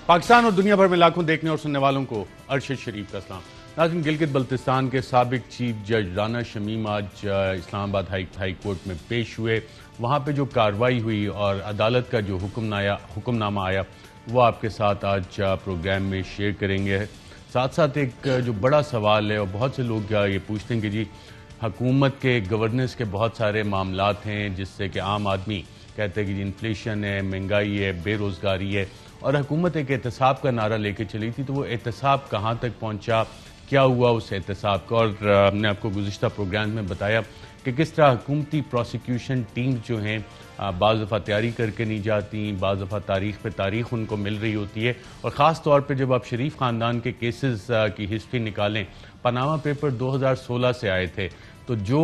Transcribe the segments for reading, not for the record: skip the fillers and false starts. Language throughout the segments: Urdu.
پاکستان اور دنیا بھر میں لاکھوں دیکھنے اور سننے والوں کو ارشد شریف کا سلام۔ ناظرین، گلگت بلتستان کے سابق چیف جج رانا شمیم آج اسلام آباد ہائی کورٹ میں پیش ہوئے۔ وہاں پہ جو کارروائی ہوئی اور عدالت کا جو حکم نامہ آیا وہ آپ کے ساتھ آج پروگرام میں شیئر کریں گے۔ ساتھ ساتھ ایک جو بڑا سوال ہے اور بہت سے لوگ یہ پوچھتے ہیں کہ جی حکومت کے گورننس کے بہت سارے معاملات ہیں جس سے کہ عام آدمی کہتے ہیں کہ جی انفلیشن ہے، مہنگائی ہے، بے روزگاری ہے، اور حکومت ایک احتساب کا نعرہ لے کے چلی تھی، تو وہ احتساب کہاں تک پہنچا، کیا ہوا اس احتساب کا؟ اور ہم نے آپ کو گزشتہ پروگرام میں بتایا کہ کس طرح حکومتی پروسیکیوشن ٹیم جو ہیں بعض دفعہ تیاری کر کے نہیں جاتی، بعض دفعہ تاریخ پہ تاریخ ان کو مل رہی ہوتی ہے، اور خاص طور پہ جب آپ شریف خاندان کے کیسز کی ہسٹری نکالیں، پاناما پیپر 2016 سے آئے تھے، تو جو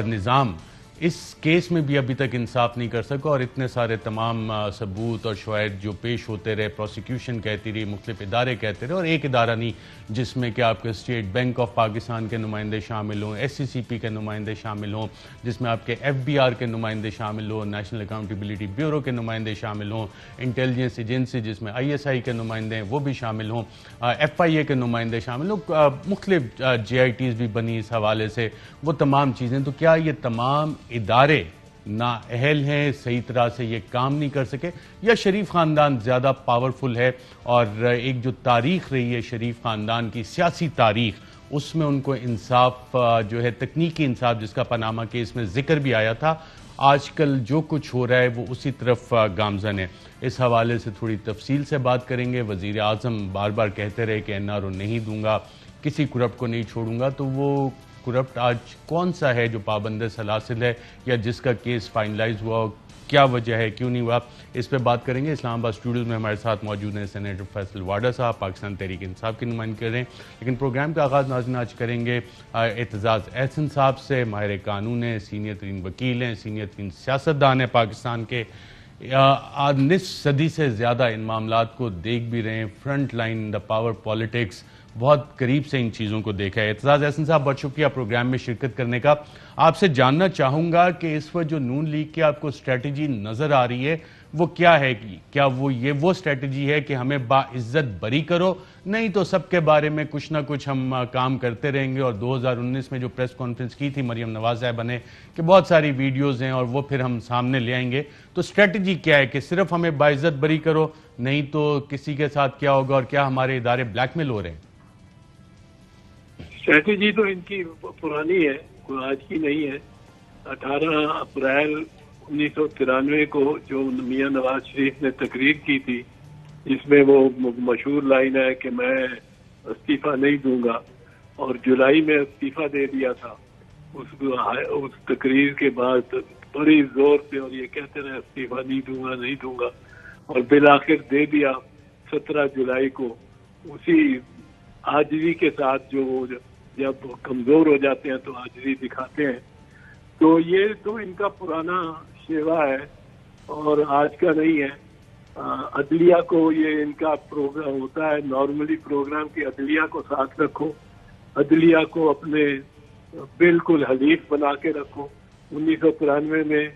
نظام اس کیس میں بھی ابھی تک انصاف نہیں کر سکا، اور اتنے سارے تمام ثبوت اور شواہد جو پیش ہوتے رہے، پروسیکیوشن کہتی رہی، مختلف ادارے کہتے رہے، اور ایک ادارہ نہیں جس میں کہ آپ کے اسٹیٹ بینک آف پاکستان کے نمائندے شامل ہوں، ایس سی سی پی کے نمائندے شامل ہوں، جس میں آپ کے ایف بی آر کے نمائندے شامل ہوں، نیشنل اکاؤنٹیبلٹی بیورو کے نمائندے شامل ہوں، انٹیلیجنس ایجنسی جس میں آئی ایس آئی کے نمائندے ہیں وہ بھی شامل ہوں، ایف آئی اے کے نمائندے شامل ہوں، مختلف جے آئی ٹیز بھی بنی اس حوالے سے، وہ تمام چیزیں، تو کیا یہ تمام ادارے نااہل ہیں، صحیح طرح سے یہ کام نہیں کر سکے، یا شریف خاندان زیادہ پاورفل ہے، اور ایک جو تاریخ رہی ہے شریف خاندان کی سیاسی تاریخ، اس میں ان کو انصاف جو ہے تکنیکی انصاف جس کا پاناما کیس میں ذکر بھی آیا تھا، آج کل جو کچھ ہو رہا ہے وہ اسی طرف گامزن ہے۔ اس حوالے سے تھوڑی تفصیل سے بات کریں گے۔ وزیر اعظم بار بار کہتے رہے کہ این آر او نہیں دوں گا، کسی کرپٹ کو نہیں چھوڑوں گا، تو وہ کرپٹ آج کون سا ہے جو پابند سلاسل ہے یا جس کا کیس فائنلائز ہوا، کیا وجہ ہے، کیوں نہیں ہوا، اس پہ بات کریں گے۔ اسلام آباد اسٹوڈیوز میں ہمارے ساتھ موجود ہیں سینیٹر فیصل واڈا صاحب، پاکستان تحریک انصاف کی نمائندگی کر رہے ہیں، لیکن پروگرام کا آغاز ناظرین آج کریں گے اعتزاز احسن صاحب سے۔ ماہر قانون ہیں، سینئر ترین وکیل ہیں، سینئر ترین سیاستدان ہیں پاکستان کے، نصف صدی سے زیادہ ان معاملات کو دیکھ بھی رہے ہیں، front line the power politics, بہت قریب سے ان چیزوں کو دیکھا ہے۔ اعتزاز احسن صاحب، بہت شکریہ پروگرام میں شرکت کرنے کا۔ آپ سے جاننا چاہوں گا کہ اس وقت جو نون لیگ کی آپ کو اسٹریٹجی نظر آ رہی ہے وہ کیا ہے؟ کیا وہ اسٹریٹجی ہے کہ ہمیں باعزت بری کرو، نہیں تو سب کے بارے میں کچھ نہ کچھ ہم کام کرتے رہیں گے، اور 2019 میں جو پریس کانفرنس کی تھی مریم نواز صاحبہ نے کہ بہت ساری ویڈیوز ہیں اور وہ پھر ہم سامنے لے آئیں گے، تو اسٹریٹجی کیا ہے کہ صرف ہمیں باعزت بری کرو، نہیں تو کسی کے ساتھ کیا ہوگا، اور کیا ہمارے ادارے بلیک میل ہو رہے ہیں؟ اسٹریٹجی تو ان کی پرانی ہے، کوئی آج کی نہیں ہے۔ 18 اپریل 1993 کو جو میاں نواز شریف نے تقریر کی تھی جس میں وہ مشہور لائن ہے کہ میں استعفیٰ نہیں دوں گا، اور جولائی میں استعفیٰ دے دیا تھا، اس تقریر کے بعد بڑی زور سے اور یہ کہتے رہے استعفیٰ نہیں دوں گا نہیں دوں گا، اور بالآخر دے دیا 17 جولائی کو۔ اسی عاجزی کے ساتھ جو جب کمزور ہو جاتے ہیں تو عاجزی دکھاتے ہیں، تو یہ تو ان کا پرانا شیوا ہے اور آج کا نہیں ہے۔ عدلیہ کو یہ ان کا پروگرام ہوتا ہے، نارملی پروگرام کی عدلیہ کو ساتھ رکھو، عدلیہ کو اپنے بالکل حلیف بنا کے رکھو۔ 1993 میں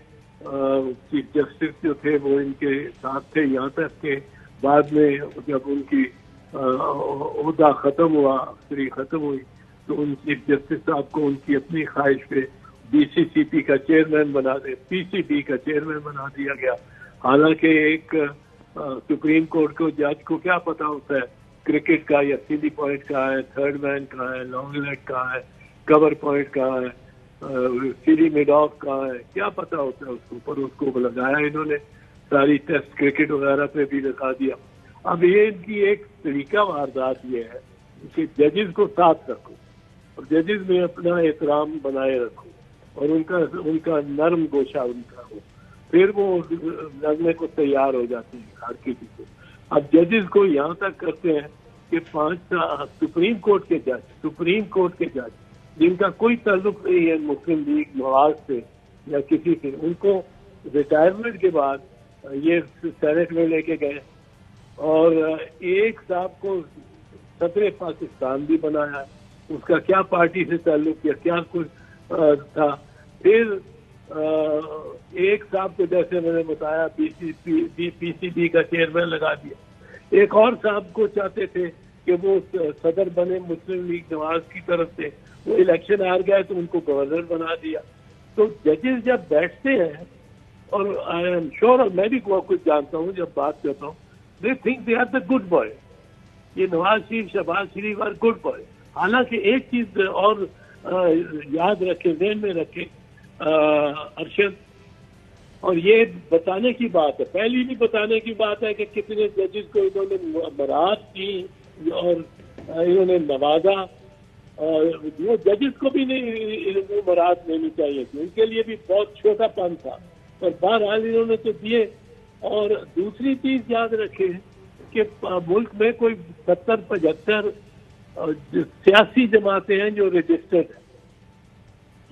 چیف جسٹس جو تھے وہ ان کے ساتھ تھے، یہاں تک کہ بعد میں جب ان کی عہدہ ختم ہوا، افسری ختم ہوئی، تو ان چیف جسٹس صاحب کو ان کی اپنی خواہش پہ بی سی سی پی کا چیئرمین بنا دے، پی سی بی کا چیئرمین بنا دیا گیا۔ حالانکہ ایک سپریم کورٹ کو جج کو کیا پتا ہوتا ہے کرکٹ کا یا سیدھی پوائنٹ کہاں ہے، تھرڈ مین کہاں ہے، لانگ لیگ کہاں ہے، کور پوائنٹ کہاں ہے، سیدھی مڈ آف کہاں ہے، کیا پتا ہوتا ہے اس کو؟ پر اس کو لگایا انہوں نے، ساری ٹیسٹ کرکٹ وغیرہ پہ بھی لگا دیا۔ اب یہ ان کی ایک طریقہ واردات یہ ہے کہ ججز کو ساتھ رکھو اور ججز میں اپنا احترام بنائے رکھو، اور ان کا نرم گوشہ ان کا ہو، پھر وہ لڑنے کو تیار ہو جاتے ہیں ہر کسی کو۔ اب ججز کو یہاں تک کرتے ہیں کہ 5 سپریم کورٹ کے جج جن کا کوئی تعلق نہیں ہے مسلم لیگ نواز سے یا کسی سے، ان کو ریٹائرمنٹ کے بعد یہ سینٹ میں لے کے گئے، اور ایک صاحب کو صدر پاکستان بھی بنایا، اس کا کیا پارٹی سے تعلق یا کیا کچھ تھا۔ پھر ایک صاحب کو جیسے میں نے بتایا پی سی بی کا چیئرمین لگا دیا۔ ایک اور صاحب کو چاہتے تھے کہ وہ صدر بنے مسلم لیگ نواز کی طرف سے، وہ الیکشن ہار گئے تو ان کو گورنر بنا دیا. تو ججز جب بیٹھتے ہیں، اور آئی ایم شیور، اور میں بھی کچھ جانتا ہوں جب بات کرتا ہوں، they think they are the good boy. یہ Nawaz Sharif, Shahbaz Sharif are good boy. حالانکہ ایک چیز اور یاد رکھے، ذہن میں رکھے ارشد، اور یہ بتانے کی بات ہے، پہلی بھی بتانے کی بات ہے کہ کتنے ججز کو انہوں نے برات کی اور انہوں نے نوازا. وہ ججز کو بھی نہیں برات لینی چاہیے تھی، ان کے لیے بھی بہت چھوٹا پن تھا، اور بہرحال انہوں نے تو دیے. اور دوسری چیز یاد رکھے کہ ملک میں کوئی 70-75 سیاسی جماعتیں ہیں جو رجسٹرڈ ہیں.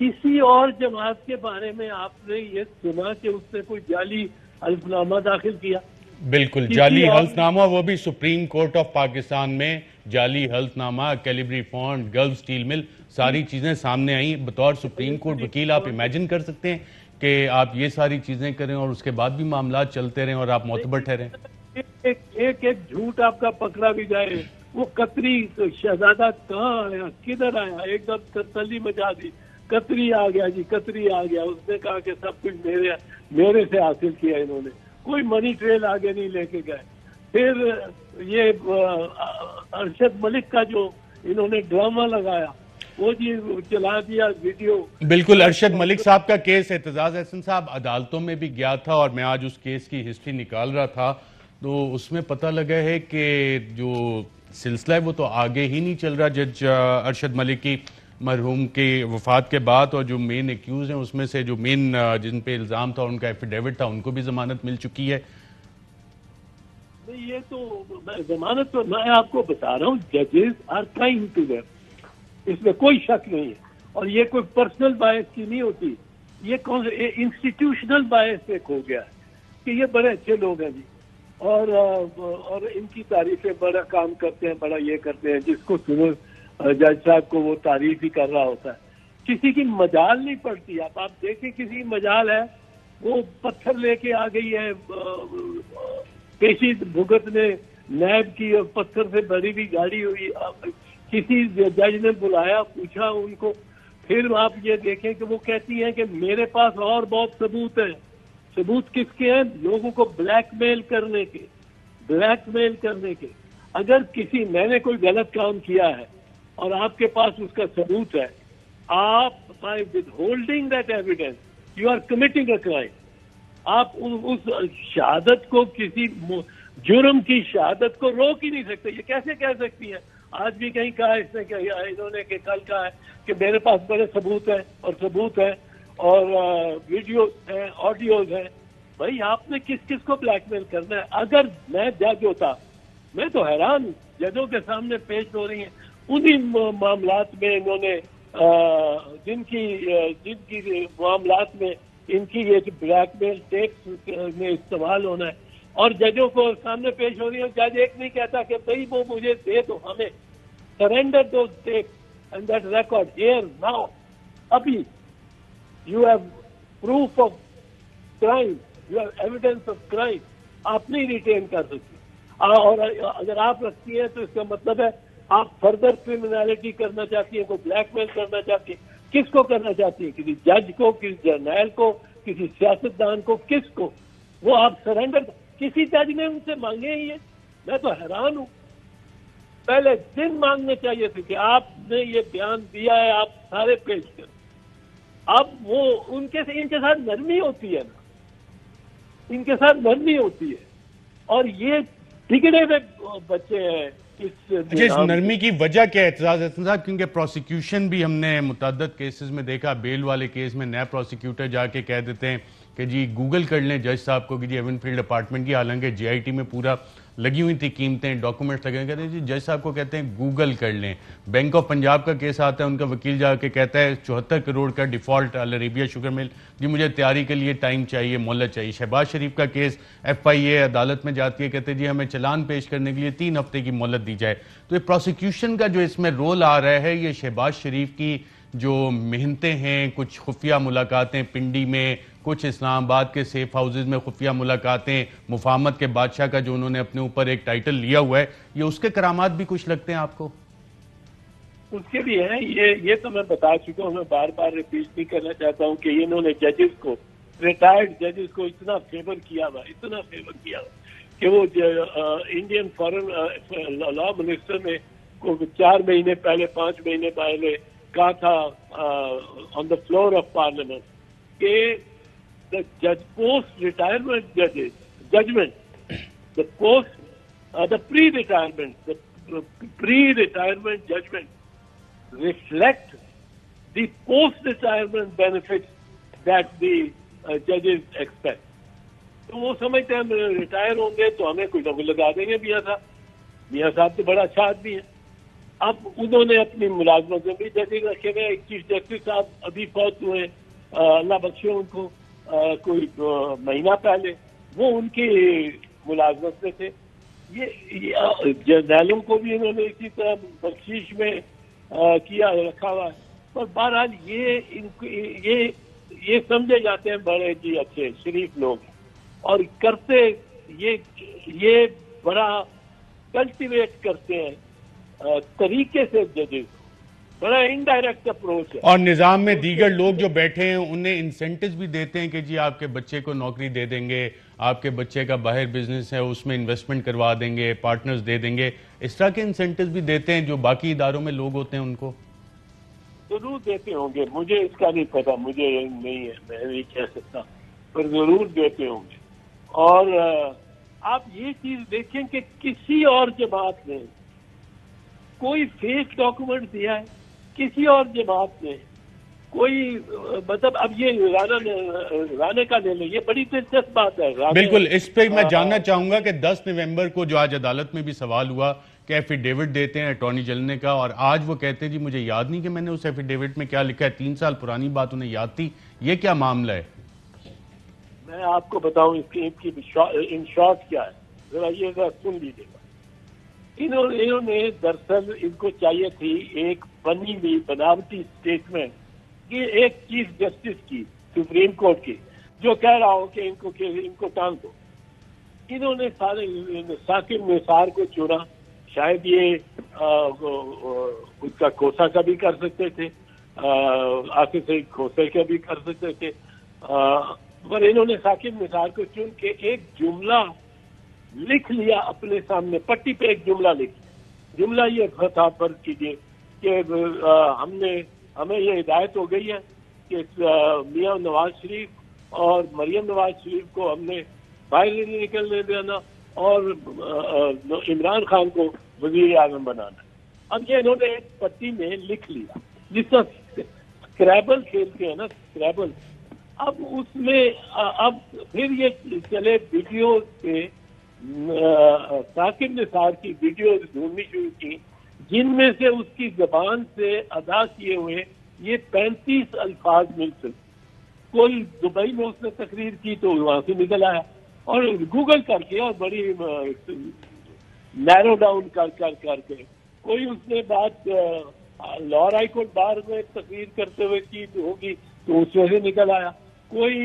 کسی اور جماعت کے بارے میں آپ نے یہ سنا کہ اس نے کوئی جعلی حلف نامہ داخل کیا؟ بالکل جعلی حلف نامہ، وہ بھی سپریم کورٹ آف پاکستان میں جعلی حلف نامہ، کیلیبری فونڈ، گلف سٹیل مل، ساری چیزیں سامنے آئیں. بطور سپریم کورٹ وکیل آپ امیجن کر سکتے ہیں کہ آپ یہ ساری چیزیں کریں اور اس کے بعد بھی معاملات چلتے رہیں اور آپ معتبر ٹھہریں؟ ایک جھوٹ آپ کا پکڑا بھی جائے. وہ قطری شہزادہ کہاں آیا، کدھر آیا، ایک دم تسلی مچا دی، قطری آ گیا جی، قطری آ گیا. اس نے کہا کہ سب کچھ میرے سے حاصل کیا انہوں نے، کوئی منی ٹریل آگے نہیں لے کے گئے. پھر یہ ارشد ملک کا جو انہوں نے ڈرامہ لگایا، وہ جی چلا دیا ویڈیو. بالکل ارشد ملک صاحب کا کیس اعتزاز احسن صاحب عدالتوں میں بھی گیا تھا، اور میں آج اس کیس کی ہسٹری نکال رہا تھا تو اس میں پتہ لگا ہے کہ جو سلسلہ ہے وہ تو آگے ہی نہیں چل رہا. جج ارشد ملک کی مرحوم کی وفات کے بعد، اور جو مین ایکیوز ہیں اس میں سے جو مین جن پہ الزام تھا ان کا ایفیڈیوٹ تھا، ان کو بھی ضمانت مل چکی ہے. یہ تو ضمانت تو میں آپ کو بتا رہا ہوں، ججز آر ٹرائنگ ٹو دیم، اس میں کوئی شک نہیں ہے. اور یہ کوئی پرسنل باعث کی نہیں ہوتی، یہ انسٹیٹیوشنل باعث ایک ہو گیا ہے کہ یہ بڑے اچھے لوگ ہیں جی، اور ان کی تعریفیں، بڑا کام کرتے ہیں، بڑا یہ کرتے ہیں. جس کو سنو جج صاحب کو وہ تعریف ہی کر رہا ہوتا ہے، کسی کی مجال نہیں پڑتی. آپ دیکھیں کسی کی مجال ہے، وہ پتھر لے کے آ گئی ہے پیشی بھگت نے نیب کی، اور پتھر سے بھری ہوئی گاڑی ہوئی. کسی جج نے بلایا، پوچھا ان کو، پھر آپ یہ دیکھیں کہ وہ کہتی ہیں کہ میرے پاس اور بہت ثبوت ہیں. ثبوت کس کے ہیں؟ لوگوں کو بلیک میل کرنے کے، بلیک میل کرنے کے. اگر میں نے کوئی غلط کام کیا ہے اور آپ کے پاس اس کا ثبوت ہے، آپ by withholding that evidence you are committing a crime. آپ اس شہادت کو، کسی جرم کی شہادت کو روک ہی نہیں سکتے. یہ کیسے کہہ سکتی ہیں؟ آج بھی کہیں کہا اس نے کہ انہوں نے کہ کل کہا ہے کہ میرے پاس بڑے ثبوت ہیں اور ویڈیوز ہیں، آڈیوز ہیں. بھائی آپ نے کس کو بلیک میل کرنا ہے؟ اگر میں جج ہوتا، میں تو حیران ہوں، ججوں کے سامنے پیش ہو رہی ہیں انہی معاملات میں، انہوں نے جن کی معاملات میں ان کی یہ بلیک میل ٹیپس میں استعمال ہونا ہے، اور ججوں کو سامنے پیش ہو رہی ہے. جج ایک نہیں کہتا کہ بھائی وہ مجھے دے دو، ہمیں surrender those tapes and that record here now. ابھی you have proof of crime, you have evidence of crime. آپ نہیں ریٹین کر سکتے، اور اگر آپ رکھتی ہیں تو اس کا مطلب ہے آپ فردر کرمنالٹی کرنا چاہتی ہیں، کو بلیک میل کرنا چاہتی ہیں. کس کو کرنا چاہتی ہیں؟ کسی جج کو، کسی جرنیل کو، کسی سیاستدان کو، کس کو؟ وہ آپ سرینڈر کسی جج نے ان سے مانگے ہی ہے. میں تو حیران ہوں. پہلے دن مانگنے چاہیے تھے کہ آپ نے یہ بیان دیا ہے، آپ سارے پیش کریں. اب وہ ان کے ساتھ نرمی ہوتی ہے نا، ان کے ساتھ نرمی ہوتی ہے. اور یہ بگڑے ہوئے بچے ہیں. اس نرمی کی وجہ کیا ہے اعتزاز احسن صاحب؟ کیونکہ پروسیکیوشن بھی ہم نے متعدد کیسز میں دیکھا، بیل والے کیس میں نئے پروسیکیوٹر جا کے کہہ دیتے ہیں کہ جی گوگل کر لیں جج صاحب کو کہ جی ایون فیلڈ اپارٹمنٹ کی، حالانکہ جی آئی ٹی میں پورا لگی ہوئی تھی قیمتیں، ڈاکومنٹس لگے، کہتے ہیں جی جج صاحب کو کہتے ہیں گوگل کر لیں. بینک آف پنجاب کا کیس آتا ہے، ان کا وکیل جا کے کہتا ہے 74 کروڑ کا ڈیفالٹ العربیہ شوگر مل، جی مجھے تیاری کے لیے ٹائم چاہیے، مہلت چاہیے. شہباز شریف کا کیس ایف آئی اے عدالت میں جاتی ہے، کہتے ہیں جی ہمیں چلان پیش کرنے کے لیے 3 ہفتے کی مہلت دی جائے. تو یہ پروسیکیوشن کا جو اس میں رول آ رہا ہے، یہ شہباز شریف کی جو محنتیں ہیں، کچھ خفیہ ملاقاتیں پنڈی میں کچھ اسلام آباد کے سیف ہاؤسز میں خفیہ ملاقاتیں، مفاہمت کے بادشاہ کا جو انہوں نے اپنے اوپر ایک ٹائٹل لیا ہوا ہے، یہ اس کے کرامات بھی کچھ لگتے ہیں آپ کو؟ اس کے بھی ہیں، یہ تو میں بتا چکا ہوں، میں بار بار ریپیٹ نہیں کرنا چاہتا ہوں کہ انہوں نے ججز کو، ریٹائرڈ ججز کو اتنا فیور کیا ہوا کہ وہ انڈین فارن لا منسٹر نے 4 مہینے پہلے 5 مہینے پہلے کہا تھا on the floor of parliament کہ the post retirement judgment the pre retirement judgment reflect the post-retirement benefits that the judges expect. تو وہ سمجھتے ہیں ہم ریٹائر ہوں گے تو ہمیں کوئی نہ کوئی لگا دیں گے میاں صاحب تو بڑا اچھا آدمی ہے. اب انہوں نے اپنی ملازمت میں بھی ججز رکھے ہوئے. ایک چیف جسٹس صاحب ابھی فوت ہوئے، اللہ بخشے ان کو، کوئی مہینہ پہلے، وہ ان کی ملازمت میں تھے. یہ جرنیلوں کو بھی انہوں نے اسی طرح بخشش میں کیا رکھا ہوا ہے. پر بہرحال یہ سمجھے جاتے ہیں بڑے جی اچھے شریف لوگ، اور کرتے یہ بڑا کلٹیویٹ کرتے ہیں طریقے سے ججز، بڑا انڈائریکٹ اپروچ ہے. اور نظام میں دیگر لوگ جو بیٹھے ہیں انہیں انسینٹیوز بھی دیتے ہیں کہ جی آپ کے بچے کو نوکری دے دیں گے، آپ کے بچے کا باہر بزنس ہے اس میں انویسٹمنٹ کروا دیں گے، پارٹنرز دے دیں گے. اس طرح کے انسینٹیوز بھی دیتے ہیں جو باقی اداروں میں لوگ ہوتے ہیں ان کو؟ ضرور دیتے ہوں گے، مجھے اس کا نہیں پتا، مجھے نہیں ہے، میں نہیں کہہ سکتا، پر ضرور دیتے ہوں گے. اور آپ یہ چیز دیکھیں کہ کسی اور جماعت نے کوئی فیک ڈاکومنٹ دیا ہے، کسی اور جماعت نے کوئی، مطلب اب یہ رانا کا لے لیں، یہ بڑی دلچسپ بات ہے. بالکل، اس پہ میں جاننا چاہوں گا کہ 10 نومبر کو جو آج عدالت میں بھی سوال ہوا کہ ایفیڈیوٹ دیتے ہیں اٹارنی جنرل کا، اور آج وہ کہتے ہیں جی مجھے یاد نہیں کہ میں نے اس ایفیڈیوٹ میں کیا لکھا ہے، 3 سال پرانی بات انہیں یاد تھی. یہ کیا معاملہ ہے؟ میں آپ کو بتاؤں اس کی ان شارٹ کیا ہے، ذرا یہ سن لیجیے گا. انہوں نے دراصل ان کو چاہیے تھی ایک بنی ہوئی بناوٹی اسٹیٹمنٹ کہ ایک چیف جسٹس کی سپریم کورٹ کی جو کہہ رہا ہو کہ ان کو ٹانگ دو. انہوں نے سارے ثاقب نثار کو چنا، شاید یہ اس کا کھوسا کا بھی کر سکتے تھے، آصف سعید کھوسے کا بھی کر سکتے تھے، پر انہوں نے ثاقب نثار کو چن کے ایک جملہ لکھ لیا اپنے سامنے، پٹی پہ ایک جملہ لکھ، جملہ یہ تھا پر کیجیے کہ ہمیں یہ ہدایت ہو گئی ہے کہ میاں نواز شریف اور مریم نواز شریف کو ہم نے باہر نہیں نکلنے دینا اور عمران خان کو وزیر اعظم بنانا. اب یہ انہوں نے ایک پٹی میں لکھ لیا جس طرح اسکریبل کھیلتے ہیں نا، اسکریبل. اب اس میں اب پھر یہ چلے ویڈیوز پہ، ثاقب نثار کی ویڈیوز ڈھونڈنی شروع کی جن میں سے اس کی زبان سے ادا کیے ہوئے یہ 35 الفاظ مل. کوئی دبئی میں اس نے تقریر کی تو وہاں سے نکل آیا، اور گوگل کر کے اور بڑی نیرو ڈاؤن کر کے کوئی اس نے بات لاہور ہائی کورٹ بار میں تقریر کرتے ہوئے کی ہوگی تو اس میں سے نکل آیا، کوئی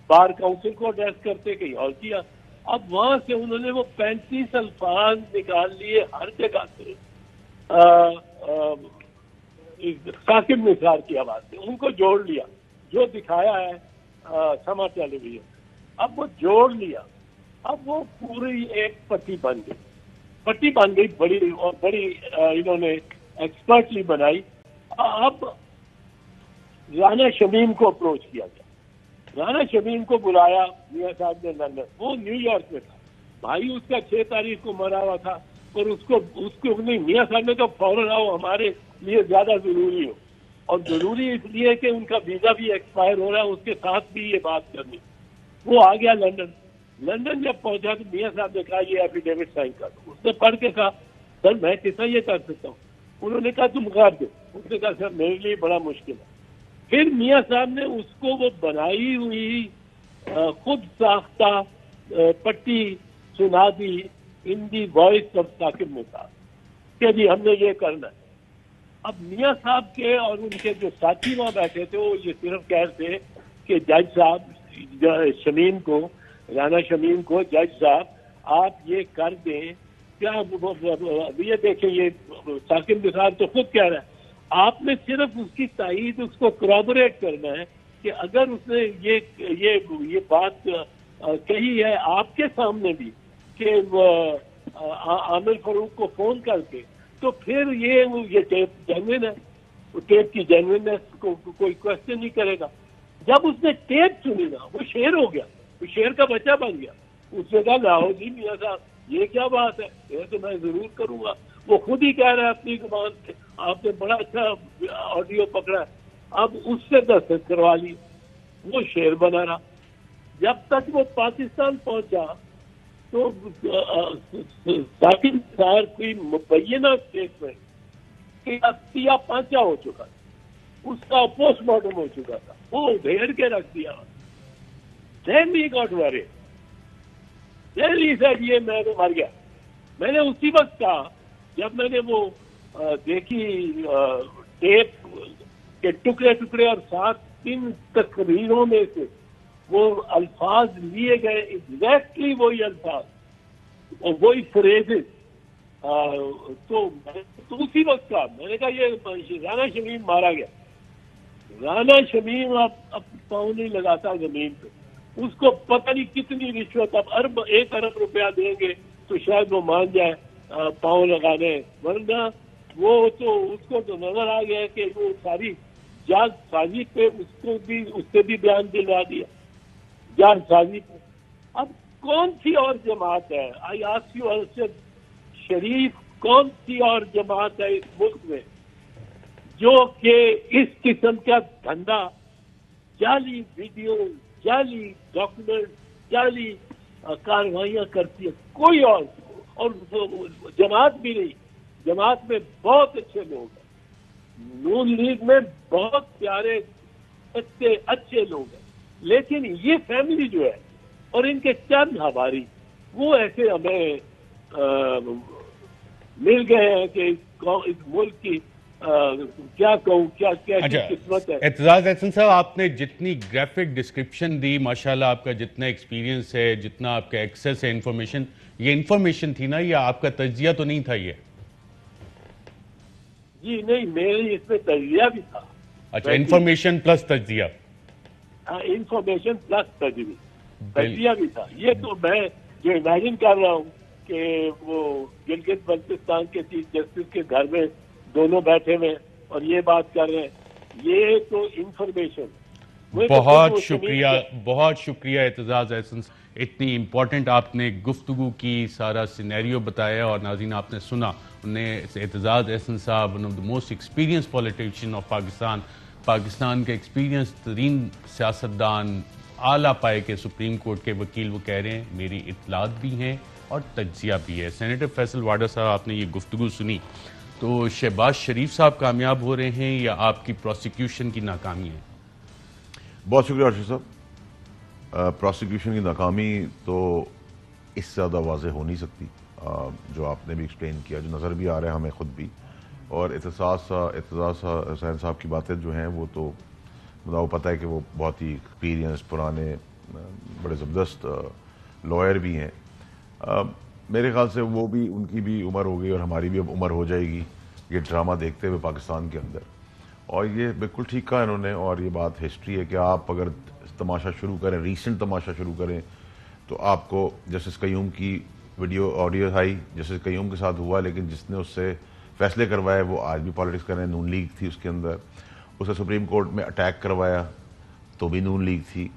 بار کاؤنسل کو ایڈریس کرتے کہیں اور کیا. اب وہاں سے انہوں نے وہ 35 الفاظ نکال لیے ہر جگہ سے ثاقب نثار کی آواز سے، ان کو جوڑ لیا جو دکھایا ہے سما ٹیلی ویژن. اب وہ جوڑ لیا، اب وہ پوری ایک پٹی بن گئی بڑی اور بڑی انہوں نے ایکسپرٹلی بنائی. اب رانا شمیم کو اپروچ کیا گیا، رانا شمیم کو بلایا میاں صاحب نے لندن، وہ نیو یارک میں تھا، بھائی اس کا 6 تاریخ کو مرا ہوا تھا، اور اس کو نہیں، میاں صاحب نے تو فوراً آؤ، ہمارے لیے زیادہ ضروری ہو، اور ضروری اس لیے کہ ان کا ویزا بھی ایکسپائر ہو رہا ہے، اس کے ساتھ بھی یہ بات کرنی. وہ آ گیا لندن جب پہنچا تو میاں صاحب نے کہا یہ ایفیڈیوٹ سائن کر دو. اس نے پڑھ کے کہا سر میں کیسا یہ کر سکتا ہوں. انہوں نے کہا تم کر دو. اس نے کہا سر میرے لیے بڑا مشکل ہے. پھر میاں صاحب نے اس کو وہ بنائی ہوئی خود ساختہ پٹی سنا دی ان دی وائس آف ثاقب نثار کہ جی ہم نے یہ کرنا ہے. اب میاں صاحب کے اور ان کے جو ساتھی وہاں بیٹھے تھے وہ یہ صرف کہہ رہے تھے کہ جج صاحب شمیم کو، رانا شمیم کو، جج صاحب آپ یہ کر دیں کیا؟ یہ دیکھیں یہ ثاقب نثار تو خود کہہ رہا ہے آپ نے صرف اس کی تائید، اس کو کرابوریٹ کرنا ہے کہ اگر اس نے یہ بات کہی ہے آپ کے سامنے بھی کہ عامر فاروق کو فون کر کے، تو پھر یہ ٹیپ جینوئن ہے، وہ ٹیپ کی جینوئننس کو کوئی کوشچن نہیں کرے گا۔ جب اس نے ٹیپ سنی نا وہ شیر ہو گیا، وہ شیر کا بچہ بن گیا۔ اس نے کہا لاہو جی میاں صاحب یہ کیا بات ہے، یہ تو میں ضرور کروں گا۔ وہ خود ہی کہہ رہا ہے اپنی زبان سے، آپ نے بڑا اچھا آڈیو پکڑا ہے، اب اس سے دستخط کروا لی، وہ شیر بنا رہا۔ جب تک وہ پاکستان پہنچا تو ثاقب نثار کوئی مبینہ اسٹیٹمنٹ کہ عطیہ پانچا ہو چکا تھا، اس کا پوسٹ مارٹم ہو چکا تھا، وہ گھیر کے رکھ دیا۔ Then he got worried. Then he said یہ میں تو مر گیا۔ میں نے اسی وقت کہا جب میں نے وہ دیکھی ٹیپ کے ٹکڑے ٹکڑے اور ساتھ 3 تقریروں میں سے وہ الفاظ لیے گئے، ایگزیکٹلی وہی الفاظ اور وہی فریزز، تو اسی وقت کہا، میں نے کہا یہ رانا شمیم مارا گیا۔ رانا شمیم اب پاؤں نہیں لگاتا زمین پہ، اس کو پتہ نہیں کتنی رشوت، اب 1 ارب روپیہ دیں گے تو شاید وہ مان جائے پاؤں لگانے، ورنہ وہ تو اس کو تو نظر آ گیا کہ وہ ساری جال سازی پہ اس سے بھی بیان دلوا دیا، جال سازی پہ۔ اب کون سی اور جماعت ہے، آئی آسک یو ارشد شریف، کون سی اور جماعت ہے اس ملک میں جو کہ اس قسم کا دھندا، جعلی ویڈیو، جعلی ڈاکومنٹ، جعلی کاروائیاں کرتی ہے؟ کوئی اور جماعت بھی نہیں۔ جماعت میں بہت اچھے لوگ ہیں، نون لیگ میں بہت پیارے اچھے لوگ ہیں، لیکن یہ فیملی جو ہے اور ان کے چند ہماری وہ ایسے ہمیں مل گئے ہیں کہ اس ملک کی کیا کہوں، کیا قسمت ہے۔ اعتزاز احسن صاحب، آپ نے جتنی گرافک ڈسکرپشن دی، ماشاءاللہ آپ کا جتنا ایکسپیرینس ہے، جتنا آپ کا ایکسیس ہے انفارمیشن، یہ انفارمیشن تھی نا یا آپ کا تجزیہ تو نہیں تھا؟ یہ جی نہیں، میرے اس میں تجزیہ بھی تھا۔ اچھا، انفارمیشن پلس تجزیہ، انفارمیشن پلس تجزیہ بھی تھا۔ یہ تو میں جو امیجن کر رہا ہوں کہ وہ گلگت بلتستان کے چیف جسٹس کے گھر میں دونوں بیٹھے ہوئے اور یہ بات کر رہے ہیں، یہ تو انفارمیشن۔ بہت شکریہ، بہت شکریہ اعتزاز احسن، اتنی امپورٹنٹ آپ نے گفتگو کی، سارا سینیریو بتایا اور ناظرین آپ نے سنا۔ اعتزاز احسن صاحب، one of the most experience politician of Pakistan کے ایکسپیرینس ترین سیاستدان، اعلیٰ پائے کے سپریم کورٹ کے وکیل، وہ کہہ رہے ہیں میری اطلاعات بھی ہیں اور تجزیہ بھی ہے۔ سینیٹر فیصل واڈا صاحب، آپ نے یہ گفتگو سنی تو شہباز شریف صاحب کامیاب ہو رہے ہیں یا آپ کی پروسیکیوشن کی ناکامی ہے؟ بہت شکریہ ارشد صاحب۔ پروسیکیوشن کی ناکامی تو اس سے زیادہ واضح ہو نہیں سکتی، جو آپ نے بھی ایکسپلین کیا، جو نظر بھی آ رہا ہے ہمیں خود بھی، اور اعتزاز حسین صاحب کی باتیں جو ہیں وہ تو وہ پتہ ہے کہ وہ بہت ہی ایکسپیرینس، پرانے، بڑے زبردست لائر بھی ہیں۔ میرے خیال سے وہ بھی، ان کی بھی عمر ہو گئی اور ہماری بھی اب عمر ہو جائے گی یہ ڈرامہ دیکھتے ہوئے پاکستان کے اندر، اور یہ بالکل ٹھیک کہا انہوں نے، اور یہ بات ہسٹری ہے کہ آپ اگر تماشا شروع کریں، ریسنٹ تماشا شروع کریں، تو آپ کو جسٹس قیوم کی ویڈیو آڈیو آئی، جسٹس قیوم کے ساتھ ہوا، لیکن جس نے اس سے فیصلے کروائے وہ آج بھی پالیٹکس کر رہے ہیں، نون لیگ تھی اس کے اندر۔ اسے سپریم کورٹ میں اٹیک کروایا تو بھی نون لیگ تھی۔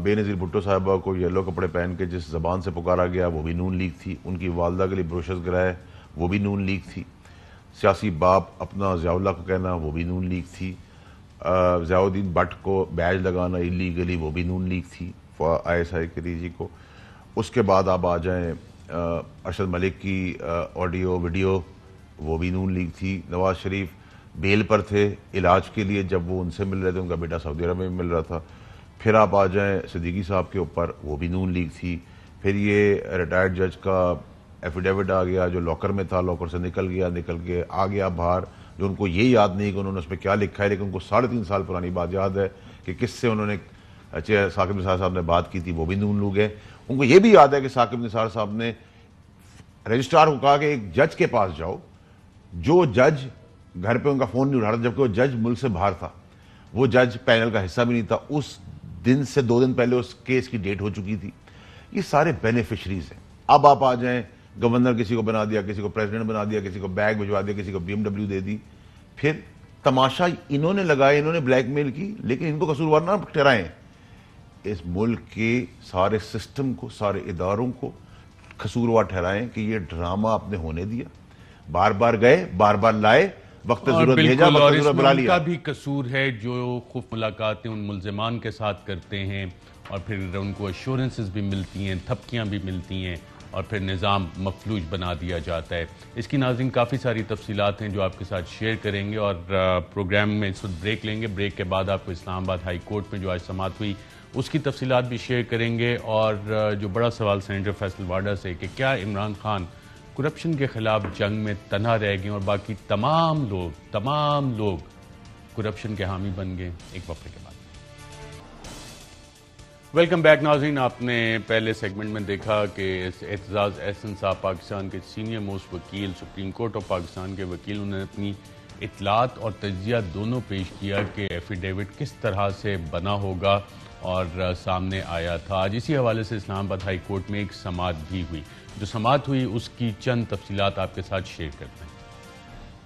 بے نظیر بھٹو صاحبہ کو یلو کپڑے پہن کے جس زبان سے پکارا گیا وہ بھی نون لیگ تھی۔ ان کی والدہ کے لیے بروشرز گرائے وہ بھی نون لیگ تھی۔ سیاسی باپ اپنا ضیاء اللہ کو کہنا وہ بھی نون لیگ تھی۔ ضیاء الدین بٹ کو بیج لگانا ایلیگلی وہ بھی نون لیگ تھی آئی ایس آئی کے ڈی جی کو۔ اس کے بعد آپ آ جائیں ارشد ملک کی آڈیو ویڈیو، وہ بھی نون لیگ تھی۔ نواز شریف بیل پر تھے علاج کے لیے، جب وہ ان سے مل رہے تھے، ان کا بیٹا سعودی عرب میں مل رہا تھا۔ پھر آپ آ جائیں صدیقی صاحب کے اوپر، وہ بھی نون لیگ تھی۔ پھر یہ ریٹائرڈ جج کا ایفیڈیوٹ آ گیا جو لاکر میں تھا، لاکر سے نکل کے آ گیا باہر، جو ان کو یہ یاد نہیں کہ انہوں نے اس پہ کیا لکھا ہے، لیکن ان کو 3.5 سال پرانی بات یاد ہے کہ کس سے انہوں نے ثاقب نثار صاحب نے بات کی تھی، وہ بھی نون لوگ ہیں۔ ان کو یہ بھی یاد ہے کہ ثاقب نثار صاحب نے رجسٹرار کو کہا کہ ایک جج کے پاس جاؤ، جو جج گھر پہ ان کا فون نہیں اٹھا رہا، جبکہ وہ جج ملک سے باہر تھا، وہ جج پینل کا حصہ بھی نہیں تھا، اس دن سے 2 دن پہلے اس کیس کی ڈیٹ ہو چکی تھی۔ یہ سارے بینیفیشریز ہیں۔ اب آپ آ جائیں، گورنر کسی کو بنا دیا، کسی کو پریزیڈنٹ بنا دیا، کسی کو بیگ بھجوا دیا، کسی کو BMW دے دی، پھر تماشا انہوں نے لگایا، انہوں نے بلیک میل کی، لیکن ان کو قصوروار نہ ٹھہرائیں۔ اس ملک کے سارے سسٹم کو، سارے اداروں کو قصوروار ٹھہرائیں کہ یہ ڈرامہ آپ نے ہونے دیا، بار بار گئے، بار بار لائے، وقت ضرورت بھیجا، وقت ضرورت بلا لیا۔ ان کا بھی قصور ہے جو خوف ملاقاتیں ان ملزمان کے ساتھ کرتے ہیں اور پھر ان کو ایشورنسز بھی ملتی ہیں، تھپکیاں بھی ملتی ہیں اور پھر نظام مفلوج بنا دیا جاتا ہے۔ اس کی ناظرین کافی ساری تفصیلات ہیں جو آپ کے ساتھ شیئر کریں گے، اور پروگرام میں اس وقت بریک لیں گے۔ بریک کے بعد آپ کو اسلام آباد ہائی کورٹ میں جو آج سماعت ہوئی اس کی تفصیلات بھی شیئر کریں گے، اور جو بڑا سوال سینیٹر فیصل واڈا سے کہ کیا عمران خان کرپشن کے خلاف جنگ میں تنہا رہ گئے اور باقی تمام لوگ کرپشن کے حامی بن گئے؟ ایک وقفے کے بعد۔ ویلکم بیک ناظرین، آپ نے پہلے سیگمنٹ میں دیکھا کہ اعتزاز احسن صاحب پاکستان کے سینئر موسٹ وکیل، سپریم کورٹ آف پاکستان کے وکیل، انہوں نے اپنی اطلاعات اور تجزیہ دونوں پیش کیا کہ ایفیڈیوٹ کس طرح سے بنا ہوگا اور سامنے آیا تھا۔ آج اسی حوالے سے اسلام آباد ہائی کورٹ میں ایک سماعت بھی ہوئی۔ جو سماعت ہوئی اس کی چند تفصیلات آپ کے ساتھ شیئر کرتے ہیں۔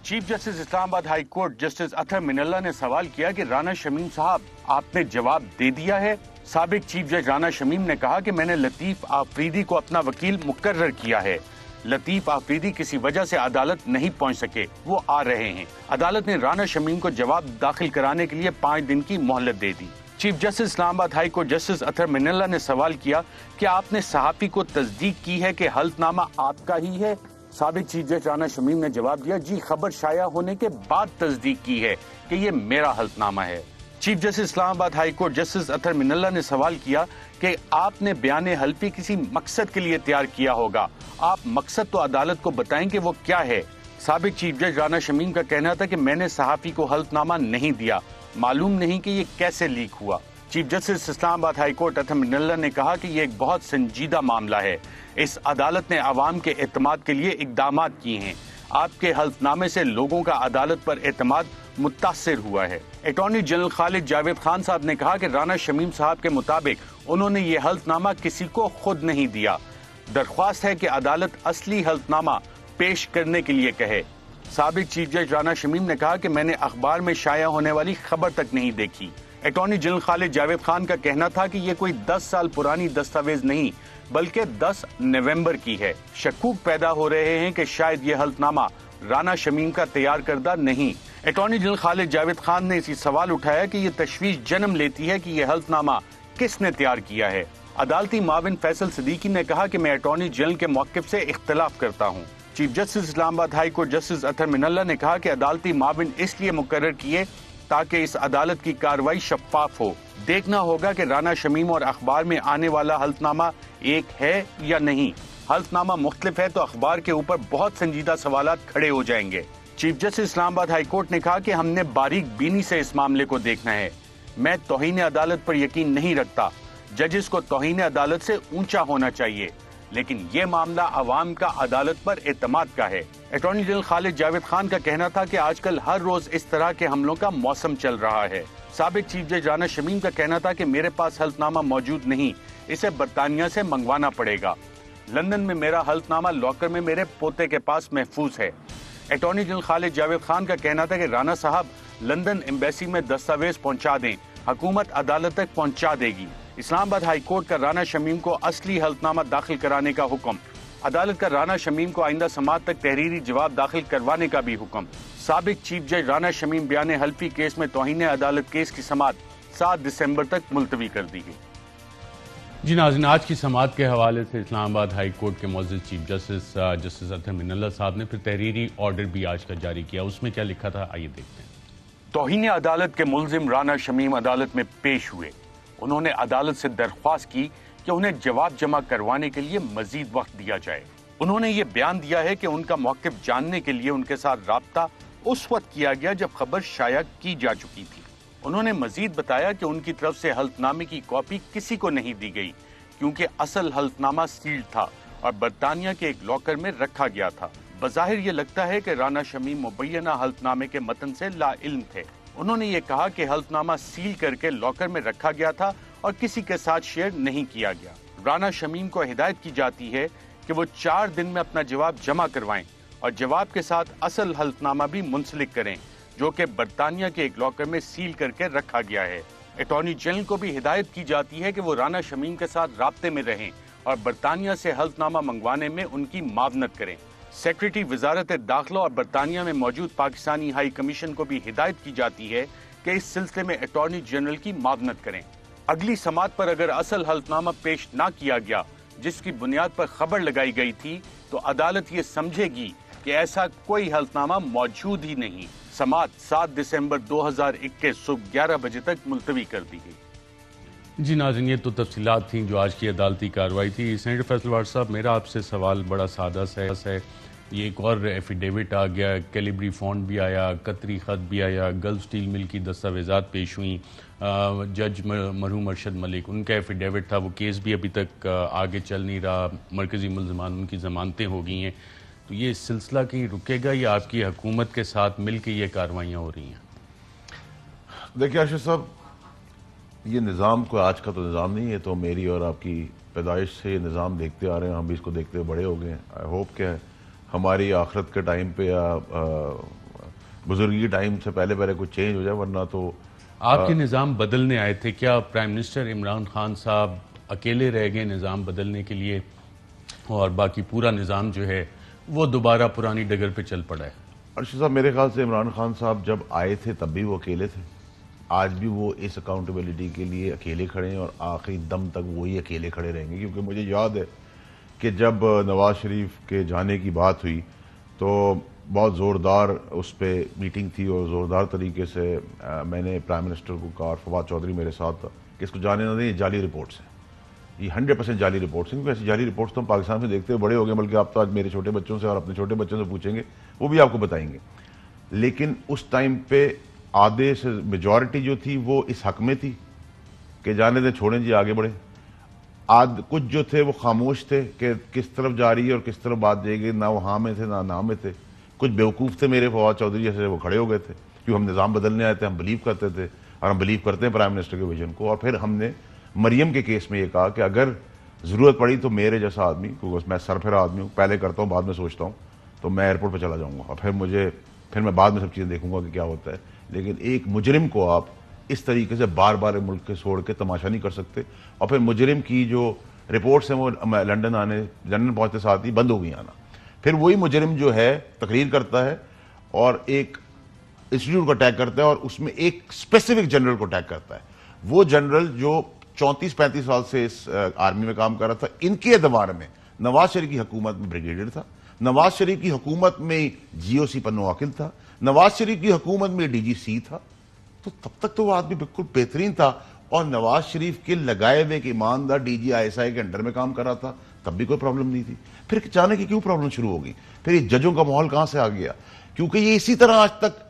چیف جسٹس اسلام آباد ہائی کورٹ جسٹس اطہر من اللہ نے سوال کیا کہ رانا شمیم صاحب آپ نے جواب دے دیا ہے؟ سابق چیف جج رانا شمیم نے کہا کہ میں نے لطیف آفریدی کو اپنا وکیل مقرر کیا ہے۔ لطیف آفریدی کسی وجہ سے عدالت نہیں پہنچ سکے، وہ آ رہے ہیں۔ عدالت نے رانا شمیم کو جواب داخل کرانے کے لیے 5 دن کی مہلت دے دی۔ چیف جسٹس اسلام آباد ہائی کورٹ جسٹس اطہر من اللہ نے سوال کیا کہ آپ نے صحافی کو تصدیق کی ہے کہ حلف نامہ آپ کا ہی ہے؟ سابق چیف جج رانا شمیم نے جواب دیا، جی خبر شائع ہونے کے بعد تصدیق کی ہے کہ یہ میرا حلف نامہ ہے۔ چیف جسٹس اسلام آباد ہائی کورٹ جسٹس اطہر من اللہ نے سوال کیا کہ آپ نے بیان حلفی کسی مقصد کے لیے تیار کیا ہوگا، آپ مقصد تو عدالت کو بتائیں کہ وہ کیا ہے۔ سابق چیف جج رانا شمیم کا کہنا تھا کہ میں نے صحافی کو حلف نامہ نہیں دیا، معلوم نہیں کہ یہ کیسے لیک ہوا۔ چیف جسٹس اسلام آباد ہائی کورٹ اطہر من اللہ نے کہا کہ یہ ایک بہت سنجیدہ معاملہ ہے، اس عدالت نے عوام کے اعتماد کے لیے اقدامات کیے ہیں، آپ کے حلف نامے سے لوگوں کا عدالت پر اعتماد متاثر ہوا ہے۔ اٹارنی جنرل خالد جاوید خان صاحب نے کہا کہ رانا شمیم صاحب کے مطابق انہوں نے یہ حلف نامہ کسی کو خود نہیں دیا، درخواست ہے کہ عدالت اصلی حلف نامہ پیش کرنے کے لیے کہے۔ سابق چیف جج رانا شمیم نے کہا کہ میں نے اخبار میں شائع ہونے والی خبر تک نہیں دیکھی۔ اٹارنی جنرل خالد جاوید خان کا کہنا تھا کہ یہ کوئی 10 سال پرانی دستاویز نہیں بلکہ 10 نومبر کی ہے۔ شکوک پیدا ہو رہے ہیں کہ شاید یہ حلف نامہ رانا شمیم کا تیار کردہ نہیں۔ اٹارنی جنرل خالد جاوید خان نے اسی سوال اٹھایا کہ یہ تشویش جنم لیتی ہے کہ یہ حلف نامہ کس نے تیار کیا ہے۔ عدالتی معاون فیصل صدیقی نے کہا کہ میں اٹارنی جنرل کے موقف سے اختلاف کرتا ہوں۔ چیف جسٹس اسلام آباد ہائی کورٹ جسٹس اطہر من اللہ نے کہا کہ عدالتی معاون اس لیے مقرر کیے تاکہ اس عدالت کی کارروائی شفاف ہو۔ دیکھنا ہوگا کہ رانا شمیم اور اخبار میں آنے والا حلف نامہ ایک ہے یا نہیں۔ حلف نامہ مختلف ہے تو اخبار کے اوپر بہت سنجیدہ سوالات کھڑے ہو جائیں گے۔ چیف جسٹس اسلام آباد ہائی کورٹ نے کہا کہ ہم نے باریک بینی سے اس معاملے کو دیکھنا ہے، میں توہین عدالت پر یقین نہیں رکھتا، ججز کو توہین عدالت سے اونچا ہونا چاہیے، لیکن یہ معاملہ عوام کا عدالت پر اعتماد کا ہے۔ اٹارنی جنرل خالد جاوید خان کا کہنا تھا کہ آج کل ہر روز اس طرح کے حملوں کا موسم چل رہا ہے۔ سابق چیف جج رانا شمیم کا کہنا تھا کہ میرے پاس حلف نامہ موجود نہیں، اسے برطانیہ سے منگوانا پڑے گا۔ لندن میں میرا حلف نامہ لاکر میں میرے پوتے کے پاس محفوظ ہے۔ اٹارنی جنرل خالد جاوید خان کا کہنا تھا کہ رانا صاحب لندن ایمبیسی میں دستاویز پہنچا دیں، حکومت عدالت تک پہنچا دے گی۔ اسلام آباد ہائی کورٹ کا رانا شمیم کو اصلی حلف نامہ داخل کرانے کا حکم، عدالت کا رانا شمیم کو آئندہ سماعت تک تحریری جواب داخل کروانے کا بھی حکم۔ سابق چیف جج رانا شمیم بیان حلفی کیس میں توہین عدالت کیس کی سماعت 7 دسمبر تک ملتوی کر دی گئی۔ جی ناظرین، آج کی سماعت کے حوالے سے اسلام آباد ہائی کورٹ کے معزز چیف جسٹس جسٹس اطہر من اللہ صاحب نے پھر تحریری آرڈر بھی آج کا جاری کیا، اس میں کیا لکھا تھا آئیے دیکھتے ہیں۔ توہین عدالت کے ملزم رانا شمیم عدالت میں پیش ہوئے، انہوں نے عدالت سے درخواست کی کہ انہیں جواب جمع کروانے کے لیے مزید وقت دیا جائے۔ انہوں نے یہ بیان دیا ہے کہ ان کا موقف جاننے کے لیے ان کے ساتھ رابطہ اس وقت کیا گیا جب خبر شائع کی جا چکی تھی۔ انہوں نے مزید بتایا کہ ان کی طرف سے حلف نامے کی کاپی کسی کو نہیں دی گئی کیونکہ اصل حلف نامہ سیلڈ تھا اور برطانیہ کے ایک لاکر میں رکھا گیا تھا۔ بظاہر یہ لگتا ہے کہ رانا شمیم مبینہ حلف نامے کے متن سے لا علم تھے۔ انہوں نے یہ کہا کہ حلف نامہ سیل کر کے لاکر میں رکھا گیا تھا اور کسی کے ساتھ شیئر نہیں کیا گیا۔ رانا شمیم کو ہدایت کی جاتی ہے کہ وہ 4 دن میں اپنا جواب جمع کروائیں اور جواب کے ساتھ اصل حلف نامہ بھی منسلک کریں جو کہ برطانیہ کے ایک لاکر میں سیل کر کے رکھا گیا ہے۔ اٹارنی جنرل کو بھی ہدایت کی جاتی ہے کہ وہ رانا شمیم کے ساتھ رابطے میں رہیں اور برطانیہ سے حلف نامہ منگوانے میں ان کی معاونت کریں۔ سیکریٹری وزارت داخلہ اور برطانیہ میں موجود پاکستانی ہائی کمیشن کو بھی ہدایت کی جاتی ہے کہ اس سلسلے میں اٹارنی جنرل کی معاونت کریں۔ اگلی سماعت پر اگر اصل حلف نامہ پیش نہ کیا گیا جس کی بنیاد پر خبر لگائی گئی تھی تو عدالت یہ سمجھے گی کہ ایسا کوئی حلف نامہ موجود ہی نہیں۔ سماعت 7 دسمبر 2021 صبح 11 بجے تک ملتوی کر دی گئی۔ جی ناظرین، یہ تو تفصیلات تھیں جو آج کی عدالتی کارروائی تھی۔ سینیٹر فیصل وارث صاحب، میرا آپ سے سوال بڑا سادہ سا ہے۔ یہ ایک اور ایفیڈیوٹ آ گیا، کیلیبری فونٹ بھی آیا، قطری خط بھی آیا، گلف سٹیل مل کی دستاویزات پیش ہوئیں، جج مرحوم ارشد ملک ان کا ایفیڈیوٹ تھا، وہ کیس بھی ابھی تک آگے چل نہیں رہا، مرکزی ملزمان ان کی ضمانتیں ہو گئی ہیں۔ تو یہ سلسلہ کہیں رکے گا یا آپ کی حکومت کے ساتھ مل کے یہ کارروائیاں ہو رہی ہیں؟ دیکھیے ارشد صاحب، یہ نظام کوئی آج کا تو نظام نہیں ہے، تو میری اور آپ کی پیدائش سے یہ نظام دیکھتے آ رہے ہیں، ہم بھی اس کو دیکھتے بڑے ہو گئے ہیں۔ آئی ہوپ کہ ہماری آخرت کے ٹائم پہ یا بزرگی ٹائم سے پہلے کچھ چینج ہو جائے، ورنہ تو آپ کے نظام بدلنے آئے تھے، کیا پرائم منسٹر عمران خان صاحب اکیلے رہ گئے نظام بدلنے کے لیے اور باقی پورا نظام جو ہے وہ دوبارہ پرانی ڈگر پہ چل پڑا ہے؟ ارشد صاحب، میرے خیال سے عمران خان صاحب جب آئے تھے تب بھی وہ اکیلے تھے، آج بھی وہ اس اکاؤنٹیبلٹی کے لیے اکیلے کھڑے ہیں اور آخری دم تک وہی اکیلے کھڑے رہیں گے، کیونکہ مجھے یاد ہے کہ جب نواز شریف کے جانے کی بات ہوئی تو بہت زوردار اس پہ میٹنگ تھی اور زوردار طریقے سے میں نے پرائم منسٹر کو کہا، اور فواد چودھری میرے ساتھ تھا، کہ اس کو جانے نہ دیں، یہ جعلی رپورٹس ہیں، یہ 100% جعلی رپورٹس ہیں، کیونکہ ایسی جعلی رپورٹس تو ہم پاکستان میں دیکھتے ہوئے بڑے ہو گئے، بلکہ آپ تو آج میرے چھوٹے بچوں سے اور اپنے چھوٹے بچوں سے پوچھیں گے وہ بھی آپ کو بتائیں گے۔ لیکن اس ٹائم پہ آدھے سے میجورٹی جو تھی وہ اس حق میں تھی کہ جانے دیں، چھوڑیں جی، آگے بڑھیں۔ کچھ جو تھے وہ خاموش تھے کہ کس طرف جا رہی ہے اور کس طرف بات جائے گی، نہ وہ ہاں میں تھے نہ نہ میں تھے۔ کچھ بیوقوف تھے میرے فواد چودھری جیسے، وہ کھڑے ہو گئے تھے کیونکہ ہم نظام بدلنے آئے تھے، ہم بلیو کرتے تھے اور ہم بلیو کرتے ہیں پرائم منسٹر کے ویژن کو۔ اور پھر ہم نے مریم کے کیس میں یہ کہا کہ اگر ضرورت پڑی تو میرے جیسا آدمی، کیونکہ میں سرفرا آدمی ہوں، پہلے کرتا ہوں بعد میں سوچتا ہوں، تو میں ایئرپورٹ پہ چلا جاؤں گا اور پھر میں بعد میں سب چیزیں دیکھوں گا کہ کیا ہوتا ہے۔ لیکن ایک مجرم کو آپ اس طریقے سے بار بار ملک کے چھوڑ کے تماشا نہیں کر سکتے۔ اور پھر مجرم کی جو رپورٹس ہیں وہ لندن پہنچتے ساتھ ہی بند ہو گئی آنا۔ پھر وہی مجرم جو ہے تقریر کرتا ہے اور ایک انسٹیٹیوٹ کو اٹیک کرتا ہے اور اس میں ایک اسپیسیفک جنرل کو اٹیک کرتا ہے۔ وہ جنرل جو 34-35 سال سے اس آرمی میں کام کر رہا تھا، ان کے اعتبار میں نواز شریف کی حکومت میں بریگیڈیئر تھا، نواز شریف کی حکومت میں جی او سی پنو عاقل تھا، نواز شریف کی حکومت میں ڈی جی سی تھا، تو تب تک تو وہ آدمی بالکل بہترین تھا اور نواز شریف کے لگائے ہوئے کہ ایماندار D G I S I کے انڈر میں کام کر رہا تھا، تب بھی کوئی پرابلم نہیں تھی۔ پھر جانے کی کیوں پرابلم شروع ہو گئی؟ پھر یہ ججوں کا ماحول کہاں سے آ گیا؟ کیونکہ یہ اسی طرح آج تک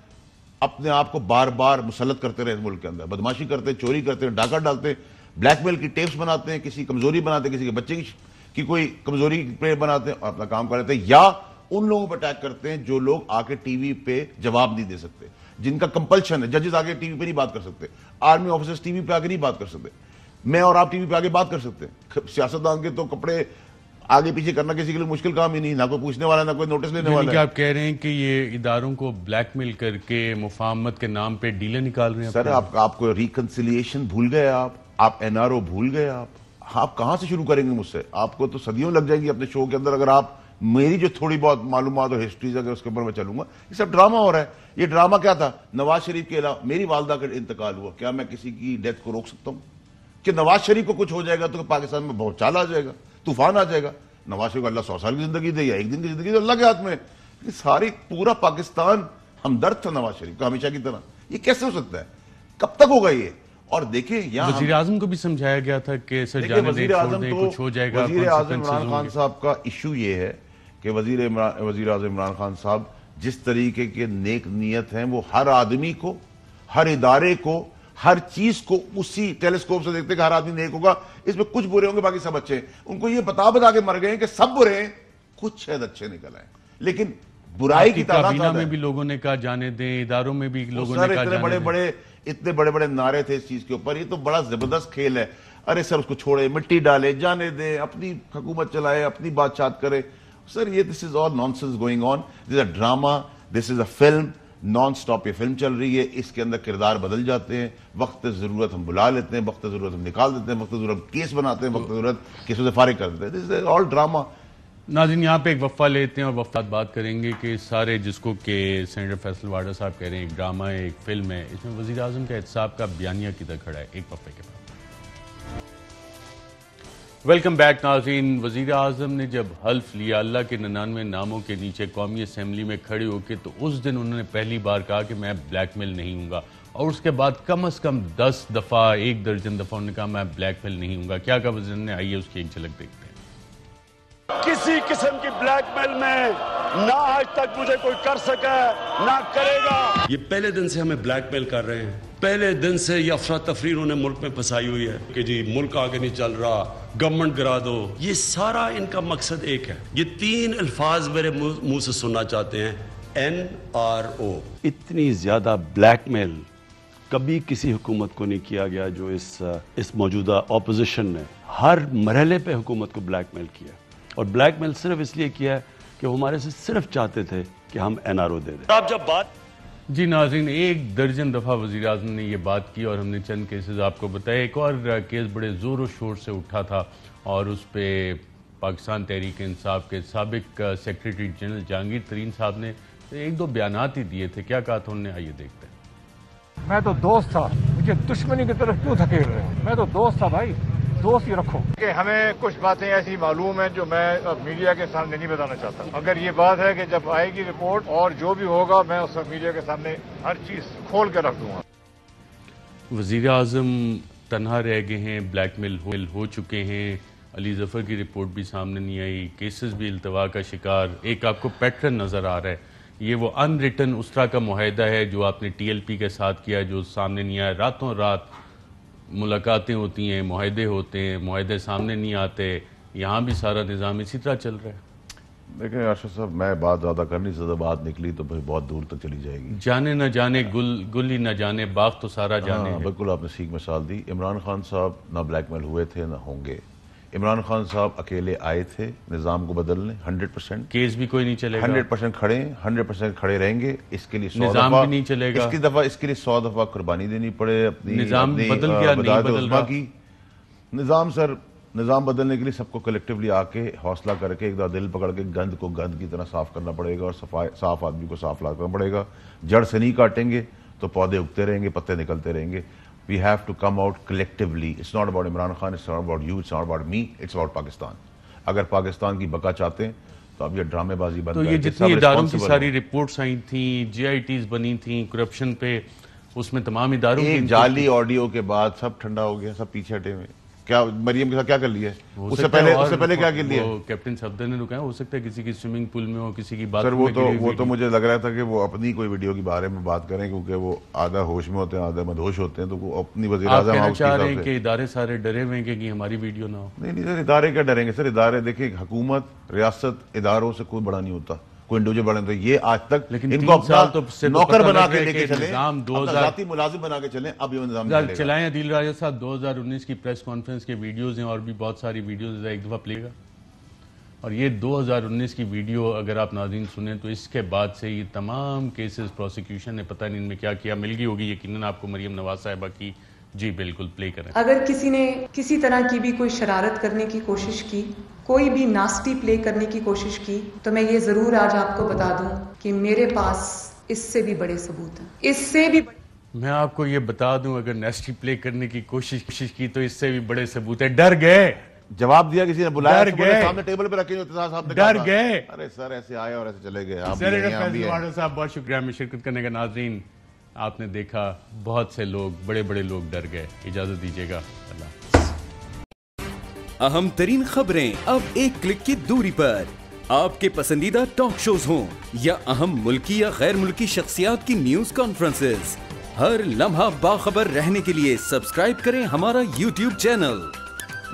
اپنے آپ کو بار بار مسلط کرتے رہے ملک کے اندر، بدماشی کرتے، چوری کرتے، ڈاکہ ڈالتے، بلیک میل کی ٹیپس بناتے ہیں، کسی کمزوری بناتے ہیں، کسی کے بچے کی کوئی کمزوری پہ بناتے ہیں اور اپنا کام کر لیتے ہیں، یا ان لوگوں پہ اٹیک کرتے ہیں جو لوگ آ کے ٹی وی پہ جواب نہیں دے سکتے، جن کا کمپلشن ہے۔ ججز آگے ٹی وی پہ نہیں بات کر سکتے، آرمی آفیسرز ٹی وی پہ آگے نہیں بات کر سکتے، میں اور آپ ٹی وی پہ آگے بات کر سکتے ہیں۔ سیاستدان کے تو کپڑے آگے پیچھے کرنا کسی کے لیے مشکل کام ہی نہیں، نہ کوئی پوچھنے والا، نہ کوئی نوٹس لینے والا ہے۔ آپ کہہ رہے ہیں کہ یہ اداروں کو بلیک میل کر کے مفاہمت کے نام پہ ڈیلیں نکال رہے ہیں؟ سر آپ کو ریکنسیلیشن بھول گئے، آپ این آر او بھول گئے، آپ کہاں سے شروع کریں گے مجھ سے؟ آپ کو تو صدیوں لگ جائیں گی اپنے شو کے اندر اگر آپ میری جو تھوڑی بہت معلومات اور ہسٹریز اگر اس کے اوپر میں چلوں گا۔ یہ سب ڈرامہ ہو رہا ہے۔ یہ ڈرامہ کیا تھا؟ نواز شریف کے علاوہ میری والدہ کا انتقال ہوا، کیا میں کسی کی ڈیتھ کو روک سکتا ہوں؟ کہ نواز شریف کو کچھ ہو جائے گا تو پاکستان میں بہت چال آ جائے گا، طوفان آ جائے گا؟ نواز شریف کو اللہ 100 سال کی زندگی دے یا ایک دن کی زندگی دے، اللہ کے ہاتھ میں۔ ساری پورا پاکستان ہمدرد تھا نواز شریف کا ہمیشہ کی طرح، یہ کیسے ہو سکتا ہے؟ کب تک ہوگا یہ؟ اور دیکھیں یہاں وزیر اعظم کو بھی سمجھایا گیا تھا کہ سر جانے دیں، چھوڑ دیں، کچھ ہو جائے گا۔ وزیر اعظم عمران خان صاحب کا ایشو یہ ہے کہ وزیر اعظم عمران خان صاحب جس طریقے کے نیک نیت ہیں وہ ہر آدمی کو، ہر ادارے کو، ہر چیز کو اسی ٹیلیسکوپ سے دیکھتے کہ ہر آدمی نیک ہوگا، اس میں کچھ برے ہوں گے باقی سب اچھے ہیں. ان کو یہ بتا کے مر گئے ہیں کہ سب برے ہیں، کچھ شاید اچھے نکل آئے. لیکن برائی کی تعداد کابینہ میں بھی لوگوں نے کہا جانے دیں، اداروں میں بھی لوگوں نے کہا جانے دیں. اتنے بڑے بڑے نعرے تھے اس چیز کے اوپر. یہ تو بڑا زبردست کھیل ہے. ارے سر اس کو چھوڑے، مٹی ڈالے، جانے دیں، اپنی حکومت چلائے، اپنی بات چات کرے. سر یہ this is all nonsense going on. This is a drama, this is a film. Nonstop یہ فلم چل رہی ہے. اس کے اندر کردار بدل جاتے ہیں. وقت ضرورت ہم بلا لیتے ہیں، وقت ضرورت ہم نکال دیتے ہیں، وقت ضرورت کیس بناتے ہیں، وقت ضرورت کیسوں سے فارغ کر دیتے ہیں. دس از آل ڈراما. ناظرین یہاں پہ ایک وقفہ لیتے ہیں اور وقفات بات کریں گے کہ سارے جس کو کہ سینیٹر فیصل واڈا صاحب کہہ رہے ہیں ایک ڈرامہ ہے، ایک فلم ہے، اس میں وزیر اعظم کا احتساب کا بیانیہ کدھر کھڑا ہے. ایک وقفے کے بعد ویلکم بیک. ناظرین، وزیر اعظم نے جب حلف لیا اللہ کے 99 ناموں کے نیچے قومی اسمبلی میں کھڑے ہو کے، تو اس دن انہوں نے پہلی بار کہا کہ میں بلیک میل نہیں ہوں گا، اور اس کے بعد کم از کم 10 دفعہ، 1 درجن دفعہ انہوں نے کہا میں بلیک میل نہیں ہوں گا. کیا کہا وزیر نے؟ آئیے اس کی ایک جھلک دیکھتے ہیں. کسی قسم کی بلیک میل میں نہ آج تک مجھے کوئی کر سکا ہے، نہ کرے گا. یہ پہلے دن سے ہمیں بلیک میل کر رہے ہیں. پہلے دن سے یہ افراتفری انہوں نے ملک میں پھنسائی ہوئی ہے کہ جی ملک آگے نہیں چل رہا، گورنمنٹ گرا دو. یہ سارا ان کا مقصد ایک ہے. یہ 3 الفاظ میرے منہ سے سننا چاہتے ہیں، NRO. اتنی زیادہ بلیک میل کبھی کسی حکومت کو نہیں کیا گیا جو اس موجودہ اپوزیشن نے ہر مرحلے پہ حکومت کو بلیک میل کیا. اور بلیک میل صرف اس لیے کیا ہے کہ وہ ہمارے سے صرف چاہتے تھے کہ ہم NRO دے دیں. آپ جب بات جی ناظرین، 1 درجن دفعہ وزیر اعظم نے یہ بات کی اور ہم نے چند کیسز آپ کو بتائے. ایک اور کیس بڑے زور و شور سے اٹھا تھا اور اس پہ پاکستان تحریک انصاف کے سابق سیکریٹری جنرل جہانگیر ترین صاحب نے 1-2 بیانات ہی دیے تھے. کیا کہا تھا انہوں نے؟ آئیے دیکھتے ہیں. میں تو دوست تھا، مجھے دشمنی کی طرف کیوں دھکیل رہے ہیں؟ میں تو دوست تھا بھائی، دوست ہی رکھو. کہ ہمیں کچھ باتیں ایسی معلوم ہیں جو میں میڈیا کے سامنے نہیں بتانا چاہتا. اگر یہ بات ہے کہ جب آئے گی رپورٹ اور جو بھی ہوگا میں اس وقت میڈیا کے سامنے ہر چیز کھول کے رکھ دوں گا. وزیر اعظم تنہا رہ گئے ہیں، بلیک میل ہو چکے ہیں. علی ظفر کی رپورٹ بھی سامنے نہیں آئی، کیسز بھی التوا کا شکار. ایک آپ کو پیٹرن نظر آ رہا ہے، یہ وہ ان ریٹن اس طرح کا معاہدہ ہے جو آپ نے TLP کے ساتھ کیا، جو سامنے نہیں آیا. راتوں رات ملاقاتیں ہوتی ہیں، معاہدے ہوتے ہیں، معاہدے سامنے نہیں آتے. یہاں بھی سارا نظام اسی طرح چل رہا ہے. دیکھیں ارشد صاحب، میں بات زیادہ کرنی سے زیادہ بات نکلی تو پھر بہت دور تک چلی جائے گی. جانے نہ جانے گل ہی نہ جانے، باغ تو سارا جانے ہے. بالکل آپ نے ٹھیک مثال دی. عمران خان صاحب نہ بلیک میل ہوئے تھے نہ ہوں گے. عمران خان صاحب اکیلے آئے تھے نظام کو بدلنے. 100% کیس بھی کوئی نہیں چلے گا. 100% کھڑے ہیں، 100% کھڑے رہیں گے. اس کے لیے 100 نظام دفعہ بھی نہیں چلے گا. اس کے لیے 100 دفعہ قربانی دینی پڑے. اپنی نظام بدل گیا، نہیں بدل رہا. نظام سر، نظام بدلنے کے لیے سب کو کلیکٹیولی آ کے حوصلہ کر کے ایک دفعہ دل پکڑ کے گند کو گند کی طرح صاف کرنا پڑے گا، اور صاف آدمی کو صاف کرنا پڑے گا. جڑ سے نہیں کاٹیں گے تو پودے اگتے رہیں گے، پتے نکلتے رہیں گے. We have to come out collectively. It's not about Imran Khan, it's not about you, it's not about me, it's about Pakistan. اگر پاکستان کی بقا چاہتے ہیں تو اب یہ ڈرامے بازی بند تو یہ جتنی اداروں کی ساری رپورٹس آئی تھیں، GITs بنی تھیں کرپشن پہ، اس میں تمام اداروں کی ایک جعلی آڈیو کے بعد سب ٹھنڈا ہو گیا، سب پیچھے ہٹے ہوئے. کیا مریم کے ساتھ کیا کر لیا ہے؟ اس سے پہلے کیا کر لیا؟ کیپٹن صفدر نے رکایا. ہو سکتا ہے کسی کی سوئمنگ پول میں ہو، کسی کی بات سر وہ تو مجھے لگ رہا تھا کہ وہ اپنی کوئی ویڈیو کے بارے میں بات کریں، کیونکہ وہ آدھا ہوش میں ہوتے ہیں آدھا مدہوش ہوتے ہیں. تو وہ اپنی وزیر اعظم کہنا چاہ رہے ہیں کہ ادارے سارے ڈرے ہوئے ہیں کہ ہماری ویڈیو نہ ہو. نہیں سر، ادارے کیا ڈریں گے سر؟ ادارے دیکھیں، حکومت، ریاست، اداروں سے کوئی بڑا نہیں ہوتا، کوئی انڈیویجول بڑا نہیں ہوتا. یہ آج تک ان کو اپنا نوکر بنا کے لے کے چلیں، ذاتی ملازم بنا کے چلیں. اب یہ نظام چلائیں. عدیل راجہ صاحب 2019 کی پریس کانفرنس کے ویڈیوز ہیں اور بھی بہت ساری ویڈیوز ایک دفعہ پلے گا. اور یہ 2019 کی ویڈیو اگر آپ ناظرین سنیں تو اس کے بعد سے یہ تمام کیسز پروسیکیوشن نے پتہ نہیں ان میں کیا کیا. مل گئی ہوگی یقیناً آپ کو مریم نواز صاحبہ کی. جی بالکل پلے کریں. اگر کسی نے کسی طرح کی بھی کوئی شرارت کرنے کی کوشش کی، کوئی بھی ناسٹی پلے کرنے کی کوشش کی، تو میں یہ ضرور آج آپ کو بتا دوں کہ میرے پاس اس سے بھی بڑے ثبوت ہیں. اس سے بھی میں آپ کو یہ بتا دوں، اگر نیسٹی پلے کرنے کی کوشش کی تو اس سے بھی بڑے ثبوت ہے. ڈر گئے، جواب دیا کسی نے، بلایا ڈر گئے، سامنے ٹیبل پہ رکھے جو صاحب نے ڈر گئے. ارے سر ایسے آئے اور ایسے چلے گئے. سینیٹر فیصل واڈا صاحب بہت شکریہ میں شرکت کرنے کا. ناظرین آپ نے دیکھا بہت سے لوگ، بڑے بڑے لوگ ڈر گئے. اجازت دیجیے گا. اللہ. اہم ترین خبریں اب ایک کلک کی دوری پر. آپ کے پسندیدہ ٹاک شوز ہوں یا اہم ملکی یا غیر ملکی شخصیات کی نیوز کانفرنسز، ہر لمحہ باخبر رہنے کے لیے سبسکرائب کریں ہمارا YouTube چینل۔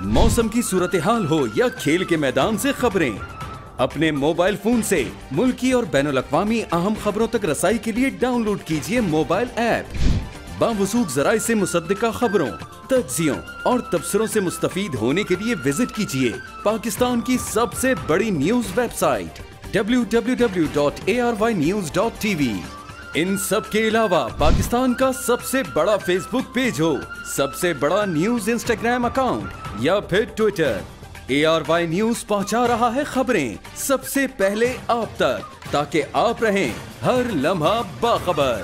موسم کی صورتحال ہو یا کھیل کے میدان سے خبریں، اپنے موبائل فون سے ملکی اور بین الاقوامی اہم خبروں تک رسائی کے لیے ڈاؤن لوڈ کیجیے موبائل ایپ۔ باوثوق ذرائع سے مصدقہ خبروں، تجزیوں اور تبصروں سے مستفید ہونے کے لیے وزٹ کیجیے پاکستان کی سب سے بڑی نیوز ویب سائٹ www.arYnews.tv۔ ان سب کے علاوہ پاکستان کا سب سے بڑا فیس بک پیج ہو، سب سے بڑا نیوز انسٹاگرام اکاؤنٹ یا پھر ٹویٹر، ARY نیوز پہنچا رہا ہے خبریں سب سے پہلے آپ تک، تاکہ آپ رہیں ہر لمحہ باخبر۔